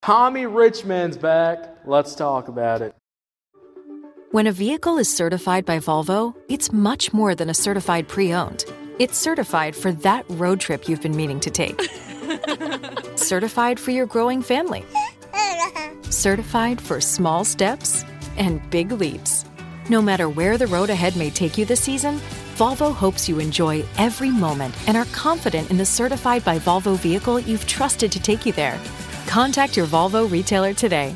Tommy Richman's back. Let's talk about it. When a vehicle is certified by Volvo, it's much more than a certified pre-owned. It's certified for that road trip you've been meaning to take. Certified for your growing family. Certified for small steps and big leaps. No matter where the road ahead may take you this season, Volvo hopes you enjoy every moment and are confident in the certified by Volvo vehicle you've trusted to take you there. Contact your Volvo retailer today.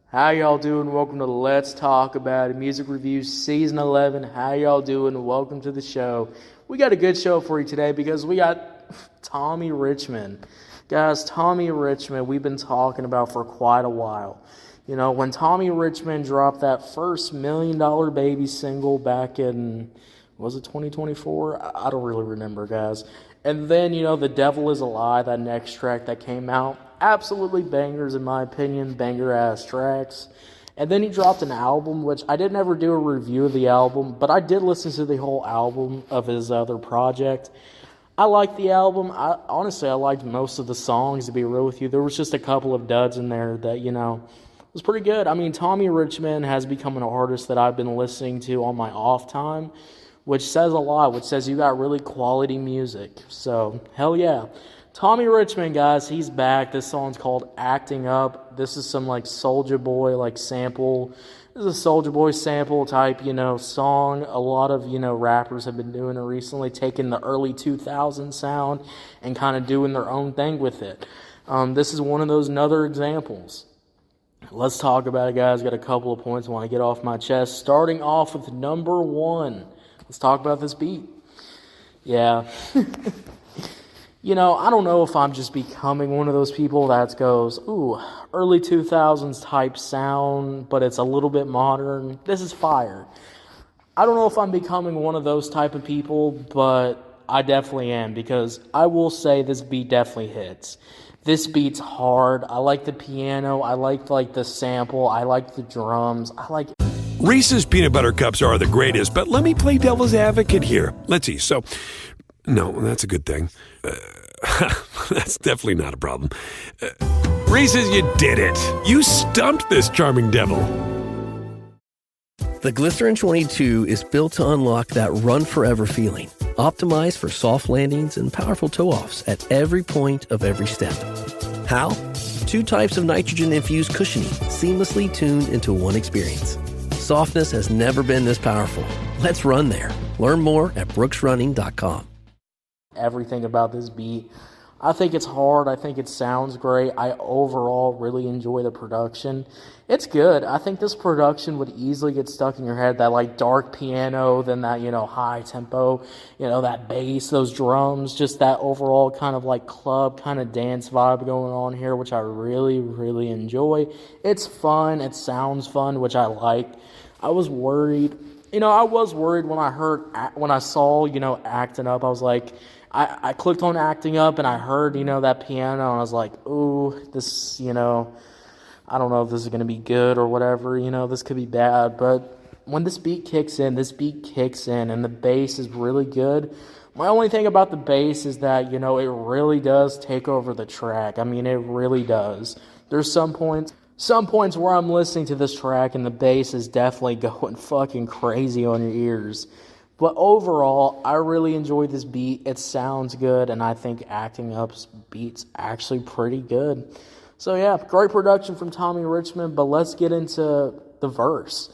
How y'all doing? Welcome to Let's Talk About It Music Review Season 11. How y'all doing? Welcome to the show. We got a good show for you today because we got Tommy Richman. Guys, Tommy Richman we've been talking about for quite a while. You know, when Tommy Richman dropped that first $1 Million Baby single back in, was it 2024? I don't really remember, guys. And then, you know, The Devil Is a Lie, that next track that came out. Absolutely bangers, in my opinion, banger-ass tracks. And then he dropped an album, which I didn't ever do a review of the album, but I did listen to the whole album of his other project. I liked the album. Honestly, I liked most of the songs, to be real with you. There was just a couple of duds in there that, you know, was pretty good. I mean, Tommy Richman has become an artist that I've been listening to on my off time, which says a lot, which says you got really quality music. So, hell yeah. Tommy Richman, guys, he's back. This song's called Acting Up. This is some, like, Soulja Boy, like, sample. This is a Soulja Boy sample type, you know, song. A lot of, you know, rappers have been doing it recently, taking the early 2000s sound and kind of doing their own thing with it. This is one of those other examples. Let's talk about it, guys. Got a couple of points I want to get off my chest. Starting off with number one. Let's talk about this beat. Yeah. You know, I don't know if I'm just becoming one of those people that goes, ooh, early 2000s type sound, but it's a little bit modern. This is fire. I don't know if I'm becoming one of those type of people, but I definitely am, because I will say this beat definitely hits. This beat's hard. I like the piano. I like the sample. I like the drums. I like... Reese's Peanut Butter Cups are the greatest, but let me play devil's advocate here. Let's see. So, no, that's a good thing. That's definitely not a problem. Reese's, you did it. You stumped this charming devil. The Glycerin 22 is built to unlock that run forever feeling. Optimized for soft landings and powerful toe-offs at every point of every step. How? 2 types of nitrogen-infused cushioning seamlessly tuned into one experience. Softness has never been this powerful. Let's run there. Learn more at brooksrunning.com. Everything about this beat. I think it's hard. I think it sounds great. I overall really enjoy the production. It's good. I think this production would easily get stuck in your head. That like dark piano, then that, you know, high tempo, you know, that bass, those drums, just that overall kind of like club kind of dance vibe going on here, which I really, really enjoy. It's fun. It sounds fun, which I like. I was worried. You know, I was worried when I saw, you know, Acting Up. I was like, I clicked on Acting Up and I heard, you know, that piano, and I was like, ooh, this, you know, I don't know if this is going to be good or whatever, you know, this could be bad. But when this beat kicks in, and the bass is really good. My only thing about the bass is that, you know, it really does take over the track. I mean, it really does. There's some points where I'm listening to this track and the bass is definitely going fucking crazy on your ears. But overall, I really enjoy this beat. It sounds good, and I think Acting Up's beat's actually pretty good. So yeah, great production from Tommy Richman, but let's get into the verse.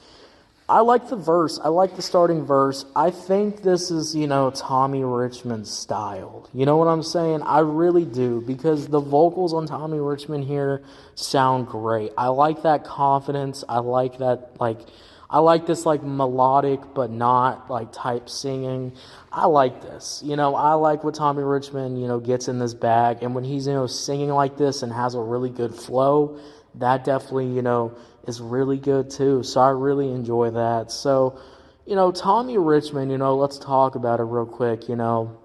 I like the verse. I like the starting verse. I think this is, you know, Tommy Richman's style. You know what I'm saying? I really do, because the vocals on Tommy Richman here sound great. I like that confidence. I like that, I like this, melodic but not, type singing. I like this. You know, I like what Tommy Richman, you know, gets in this bag. And when he's, you know, singing like this and has a really good flow, that definitely, you know, is really good too. So I really enjoy that. So, you know, Tommy Richman, you know, let's talk about it real quick. You know,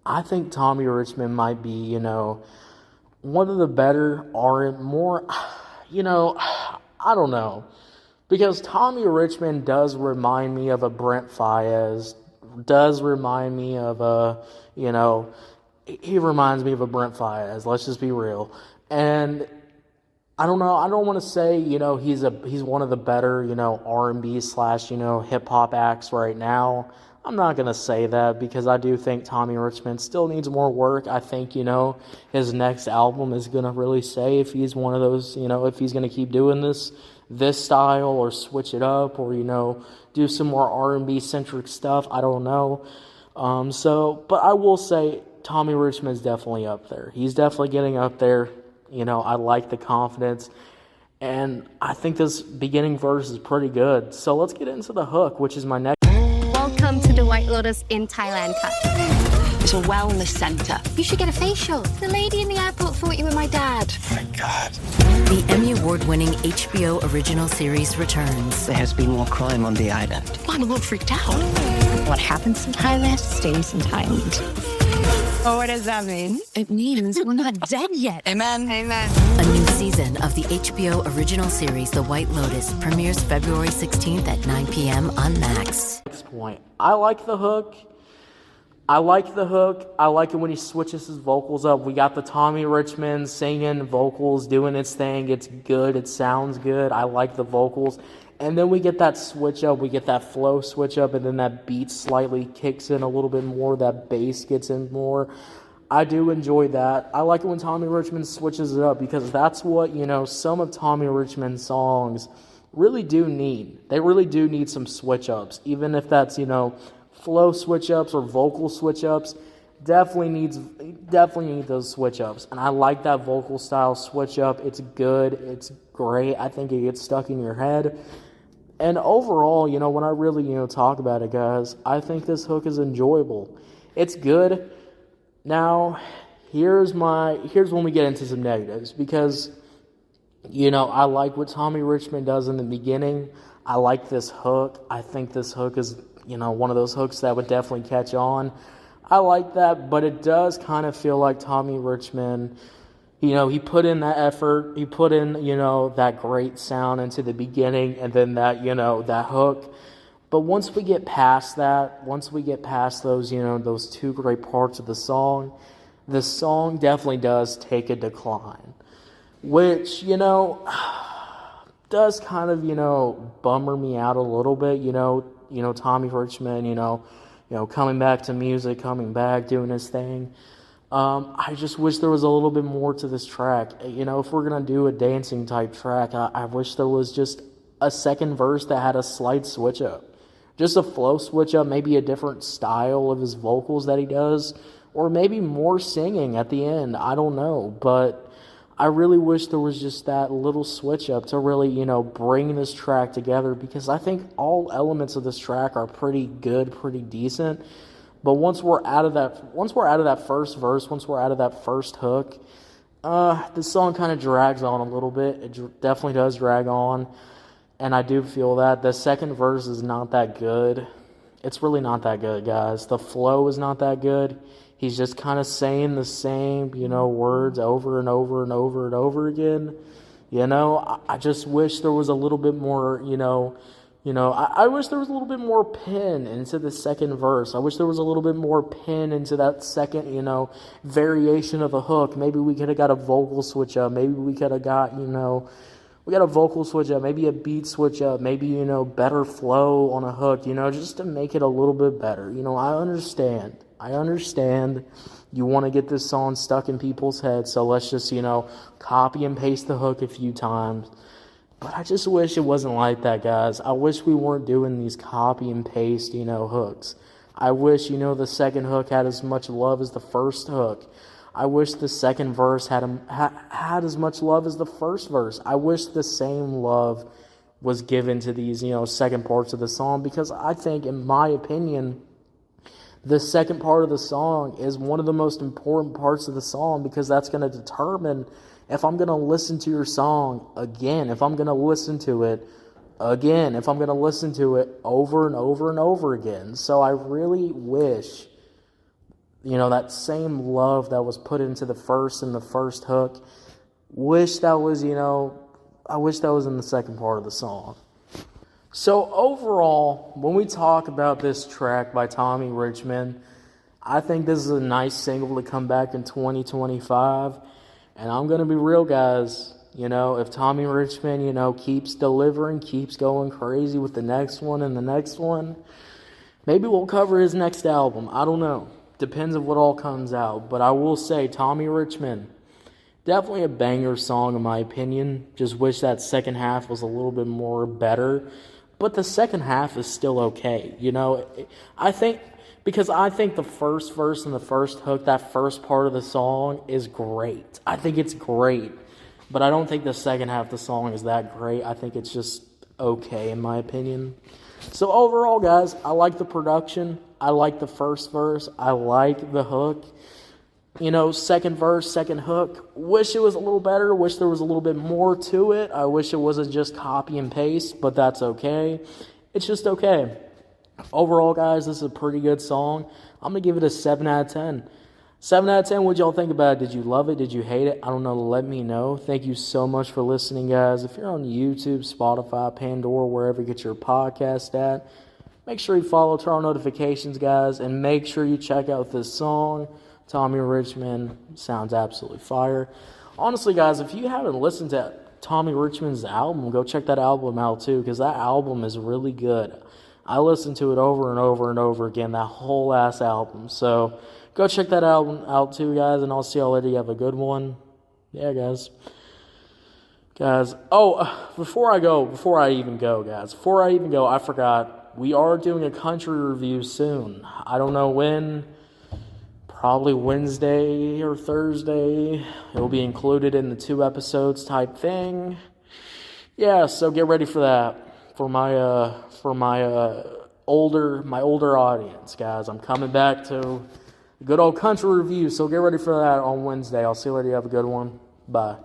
I think Tommy Richman might be, you know, one of the better you know, I don't know. Because Tommy Richman does remind me of a Brent Faiyaz, does remind me of a, you know, he reminds me of a Brent Faiyaz. Let's just be real. And I don't know. I don't want to say, he's one of the better, R&B / hip hop acts right now. I'm not going to say that because I do think Tommy Richman still needs more work. I think, his next album is going to really say if he's one of those, if he's going to keep doing this style or switch it up or, do some more R&B centric stuff. I don't know. But I will say Tommy Richman's definitely up there. He's definitely getting up there. I like the confidence. And I think this beginning verse is pretty good. So let's get into the hook, which is my next. Welcome to the White Lotus in Thailand cut. It's a wellness center. You should get a facial. The lady in the airport thought you were my dad. Oh my God. The Emmy Award-winning HBO original series returns. There has been more crime on the island. I'm a little freaked out. What happens in Thailand stays in Thailand. Oh, what does that mean? It means we're not dead yet. Amen. Amen. A new season of the HBO original series The White Lotus premieres February 16th at 9 p.m. on Max. Next point. I like the hook. I like it when he switches his vocals up. We got the Tommy Richman singing, vocals doing its thing. It's good. It sounds good. I like the vocals. And then we get that switch up. We get that flow switch up, and then that beat slightly kicks in a little bit more. That bass gets in more. I do enjoy that. I like it when Tommy Richman switches it up because that's what, some of Tommy Richman's songs really do need. They really do need some switch ups. Even if that's, flow switch ups or vocal switch ups, definitely need those switch ups. And I like that vocal style switch up. It's good. It's great. I think it gets stuck in your head. And overall, when I really, talk about it, guys, I think this hook is enjoyable. It's good. Now, here's when we get into some negatives because, I like what Tommy Richman does in the beginning. I like this hook. I think this hook is, one of those hooks that would definitely catch on. I like that, but it does kind of feel like Tommy Richman, he put in that effort. He put in, that great sound into the beginning and then that, that hook. But once we get past that, once we get past those, those two great parts of the song definitely does take a decline. Which, does kind of, bummer me out a little bit, Tommy Richman, coming back to music, coming back, doing his thing. I just wish there was a little bit more to this track. If we're going to do a dancing type track, I wish there was just a second verse that had a slight switch up. Just a flow switch up, maybe a different style of his vocals that he does, or maybe more singing at the end. I don't know, but I really wish there was just that little switch up to really, bring this track together because I think all elements of this track are pretty good, pretty decent. But once we're out of that first verse, once we're out of that first hook, the song kind of drags on a little bit. It definitely does drag on, and I do feel that the second verse is not that good. It's really not that good, guys. The flow is not that good. He's just kind of saying the same, words over and over and over and over again. I just wish there was a little bit more, I wish there was a little bit more pin into the second verse. I wish there was a little bit more pin into that second, variation of a hook. Maybe we could have got a vocal switch up. Maybe we could have got, we got a vocal switch up, maybe a beat switch up, maybe, better flow on a hook, just to make it a little bit better. I understand you want to get this song stuck in people's heads, so let's just, copy and paste the hook a few times. But I just wish it wasn't like that, guys. I wish we weren't doing these copy and paste, hooks. I wish, the second hook had as much love as the first hook. I wish the second verse had as much love as the first verse. I wish the same love was given to these, second parts of the song because I think, in my opinion, the second part of the song is one of the most important parts of the song because that's going to determine if I'm going to listen to your song again, if I'm going to listen to it again, if I'm going to listen to it over and over and over again. So I really wish, that same love that was put into the first and the first hook, wish that was, I wish that was in the second part of the song. So overall, when we talk about this track by Tommy Richman, I think this is a nice single to come back in 2025. And I'm going to be real, guys. If Tommy Richman, keeps delivering, keeps going crazy with the next one and the next one, maybe we'll cover his next album. I don't know. Depends on what all comes out. But I will say, Tommy Richman, definitely a banger song in my opinion. Just wish that second half was a little bit more better. But the second half is still okay. I think the first verse and the first hook, that first part of the song is great. I think it's great. But I don't think the second half of the song is that great. I think it's just okay in my opinion. So overall, guys, I like the production. I like the first verse. I like the hook. Second verse, second hook. Wish it was a little better. Wish there was a little bit more to it. I wish it wasn't just copy and paste, but that's okay. It's just okay. Overall, guys, this is a pretty good song. I'm going to give it a 7 out of 10. 7 out of 10, what'd y'all think about it? Did you love it? Did you hate it? I don't know. Let me know. Thank you so much for listening, guys. If you're on YouTube, Spotify, Pandora, wherever you get your podcast at, make sure you follow, turn on notifications, guys, and make sure you check out this song. Tommy Richman sounds absolutely fire. Honestly, guys, if you haven't listened to Tommy Richman's album, go check that album out, too, because that album is really good. I listened to it over and over and over again, that whole ass album. So go check that album out too, guys, and I'll see y'all later. You have a good one. Yeah, guys. Before I even go, I forgot. We are doing a country review soon. I don't know when. Probably Wednesday or Thursday. It'll be included in the 2 episodes type thing. Yeah, so get ready for that. For my older audience, guys. I'm coming back to good old country review, so get ready for that on Wednesday. I'll see you later. You have a good one. Bye.